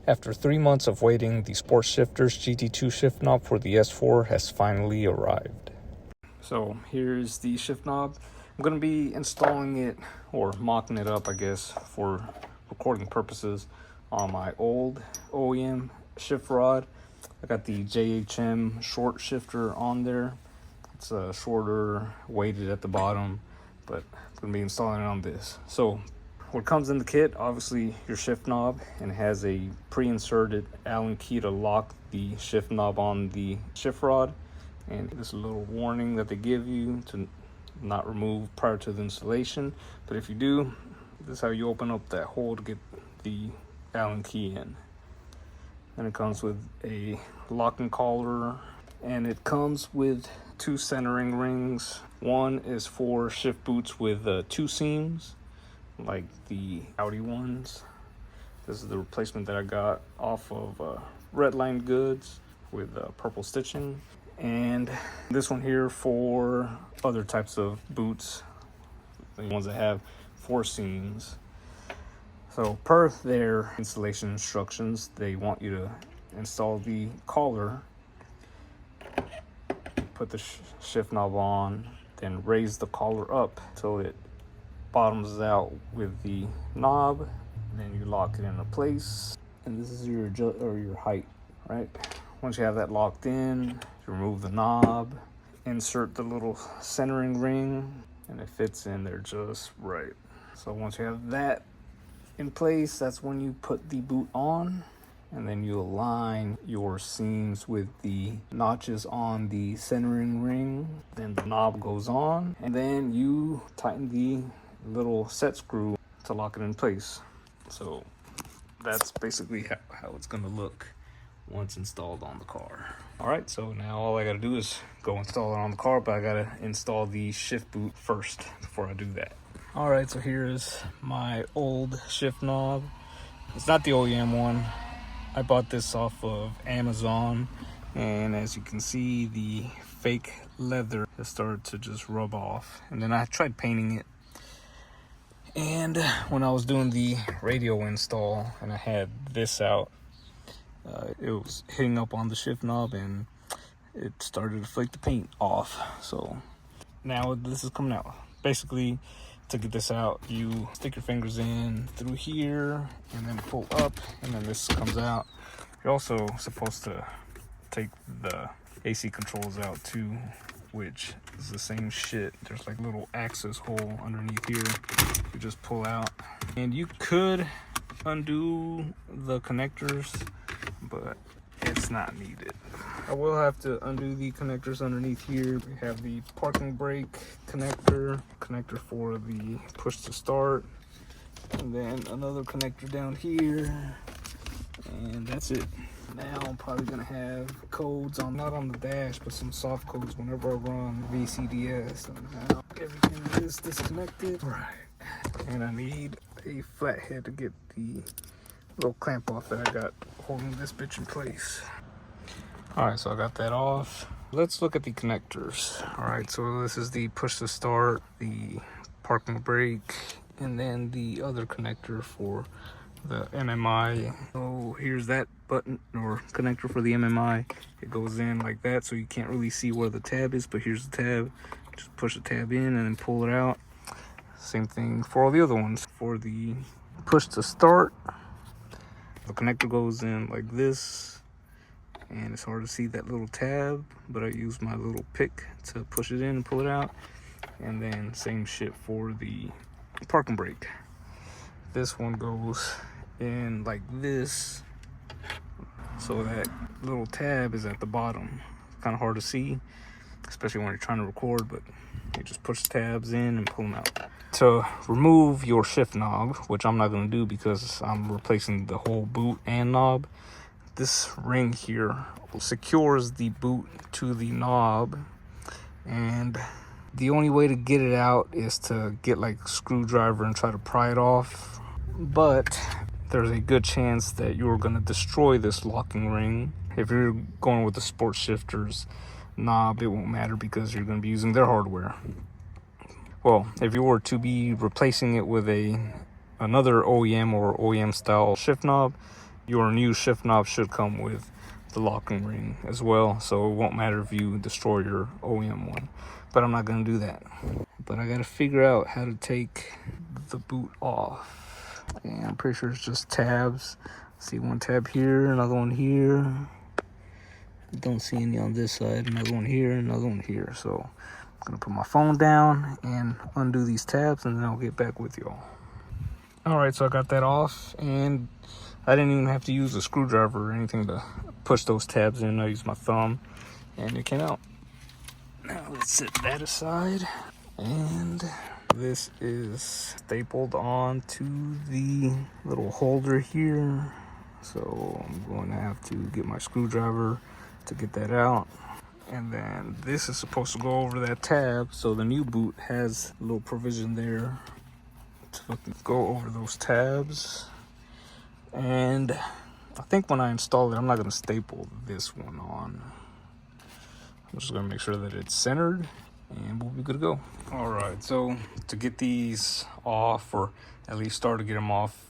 After 3 months of waiting, the SportShifters GT2 shift knob for the S4 has finally arrived. So here's the shift knob. I'm going to be installing it, or mocking it up I guess, for recording purposes on my old OEM shift rod. I got the JHM short shifter on there. It's a shorter, weighted at the bottom, but I'm going to be installing it on this. So what comes in the kit, obviously your shift knob, and it has a pre-inserted Allen key to lock the shift knob on the shift rod, and this little warning that they give you to not remove prior to the installation. But if you do, this is how you open up that hole to get the Allen key in. And it comes with a locking collar, and it comes with 2 centering rings. One is for shift boots with 2 seams, like the Audi ones. This is the replacement that I got off of Redline Goods with purple stitching. And this one here for other types of boots, the ones that have 4 seams. So per their installation instructions, they want you to install the collar, put the shift knob on, then raise the collar up till it bottoms out with the knob, and then you lock it into place. And this is your height, right? Once you have that locked in, you remove the knob, insert the little centering ring, and it fits in there just right. So once you have that in place, that's when you put the boot on, and then you align your seams with the notches on the centering ring. Then the knob goes on, and then you tighten the little set screw to lock it in place. So that's basically how it's gonna look once installed on the car. All right, so now all I gotta do is go install it on the car, but I gotta install the shift boot first before I do that. All right, so here's my old shift knob. It's not the OEM one. I bought this off of Amazon, and as you can see, the fake leather has started to just rub off. And then I tried painting it, and when I was doing the radio install and I had this out, it was hitting up on the shift knob and it started to flake the paint off. So now this is coming out. Basically, to get this out, you stick your fingers in through here and then pull up, and then this comes out. You're also supposed to take the AC controls out too, which is the same shit. There's like a little access hole underneath here. You just pull out, and you could undo the connectors, but it's not needed. I will have to undo the connectors underneath here. We have the parking brake connector for the push to start, and then another connector down here, and that's it. Now I'm probably gonna have codes on, not on the dash, but some soft codes whenever I run VCDS. And now everything is disconnected. Right. And I need a flathead to get the little clamp off that I got holding this bitch in place. All right, so I got that off. Let's look at the connectors. All right, so this is the push to start, the parking brake, and then the other connector for the MMI. So here's that button or connector for the MMI. It goes in like that, so you can't really see where the tab is, but here's the tab. Just push the tab in and then pull it out. Same thing for all the other ones. For the push to start, the connector goes in like this, and it's hard to see that little tab, but I use my little pick to push it in and pull it out. And then same shit for the parking brake. This one goes in like this, so that little tab is at the bottom. It's kind of hard to see, especially when you're trying to record, but you just push the tabs in and pull them out. To remove your shift knob, which I'm not going to do because I'm replacing the whole boot and knob, this ring here secures the boot to the knob, and the only way to get it out is to get like a screwdriver and try to pry it off. But there's a good chance that you're going to destroy this locking ring. If you're going with the SportShifters knob, it won't matter because you're going to be using their hardware. Well, if you were to be replacing it with another OEM or OEM style shift knob, Your new shift knob should come with the locking ring as well, so it won't matter if you destroy your OEM one. But I'm not gonna do that. But I gotta figure out how to take the boot off. And I'm pretty sure it's just tabs. See one tab here, another one here. Don't see any on this side, another one here, another one here. So I'm gonna put my phone down and undo these tabs, and then I'll get back with y'all. All right, so I got that off, and I didn't even have to use a screwdriver or anything to push those tabs in. I used my thumb, and it came out. Now let's set that aside, and this is stapled onto the little holder here. So I'm going to have to get my screwdriver to get that out. And then this is supposed to go over that tab, so the new boot has a little provision there to fucking go over those tabs. And I think when I install it, I'm not going to staple this one on. I'm just going to make sure that it's centered, and we'll be good to go. All right, so to get these off, or at least start to get them off,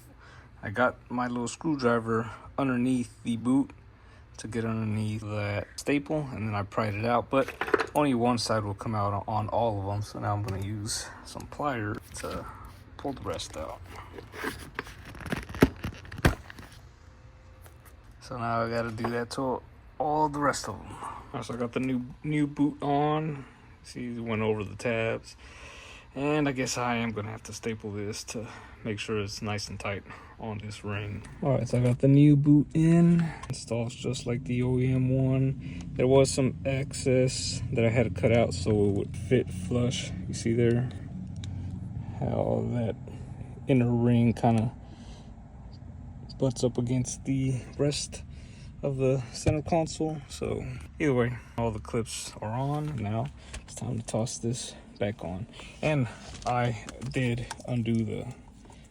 I got my little screwdriver underneath the boot to get underneath that staple, and then I pried it out, but only one side will come out on all of them. So now I'm going to use some pliers to pull the rest out. So now I got to do that to all the rest of them. All right, so I got the new boot on. See, it went over the tabs. And I guess I am going to have to staple this to make sure it's nice and tight on this ring. All right, so I got the new boot in. Installs just like the OEM one. There was some excess that I had to cut out so it would fit flush. You see there how that inner ring kind of butts up against the rest of the center console. So either way, all the clips are on. Now it's time to toss this back on. And I did undo the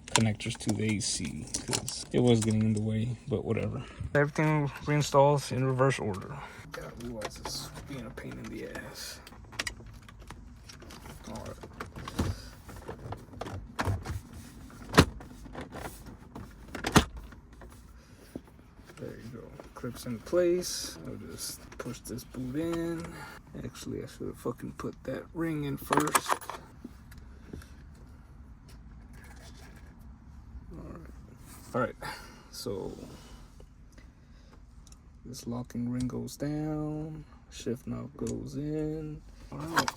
connectors to the AC because it was getting in the way, but whatever. Everything reinstalls in reverse order. God, realize it's being a pain in the ass. All right. There you go. Clips in place. I'll just push this boot in. Actually, I should have fucking put that ring in first. Alright, so this locking ring goes down, shift knob goes in. Alright,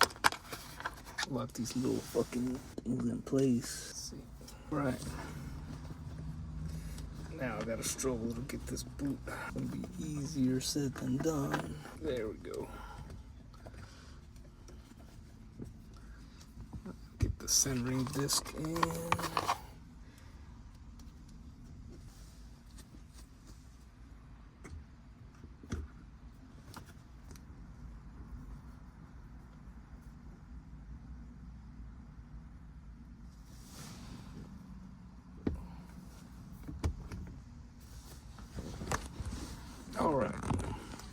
lock these little fucking things in place. Let's see. Right. Now I gotta struggle to get this boot. It's gonna be easier said than done. There we go. Get the centering disc in. Alright,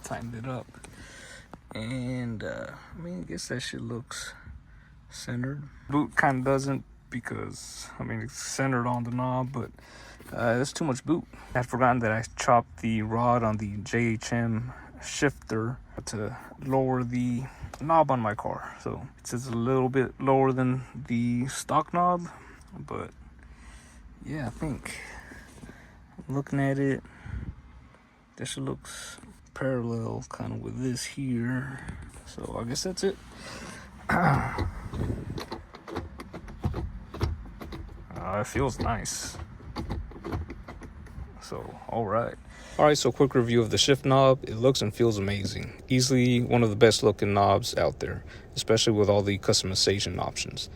tightened it up, and I mean, I guess that shit looks centered. Boot kind of doesn't, because I mean it's centered on the knob, but there's too much boot. I'd forgotten that I chopped the rod on the JHM shifter to lower the knob on my car, so it's just a little bit lower than the stock knob. But yeah, I think I'm looking at it, this looks parallel kind of with this here, so I guess that's it. It feels nice. So all right, so quick review of the shift knob. It looks and feels amazing. Easily one of the best looking knobs out there, especially with all the customization options.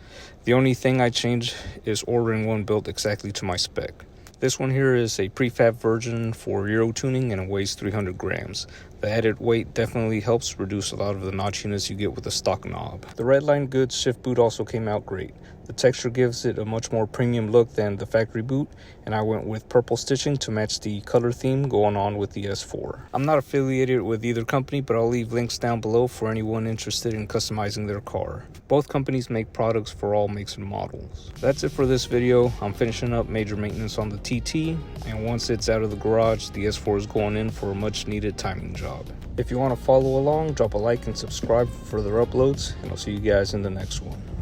The only thing I changed is ordering one built exactly to my spec. This one here is a prefab version for Euro tuning, and it weighs 300 grams. The added weight definitely helps reduce a lot of the notchiness you get with the stock knob. The Redline Goods shift boot also came out great. The texture gives it a much more premium look than the factory boot, and I went with purple stitching to match the color theme going on with the S4. I'm not affiliated with either company, but I'll leave links down below for anyone interested in customizing their car. Both companies make products for all makes and models. That's it for this video. I'm finishing up major maintenance on the TT, and once it's out of the garage, the S4 is going in for a much needed timing job. If you want to follow along, drop a like and subscribe for further uploads, and I'll see you guys in the next one.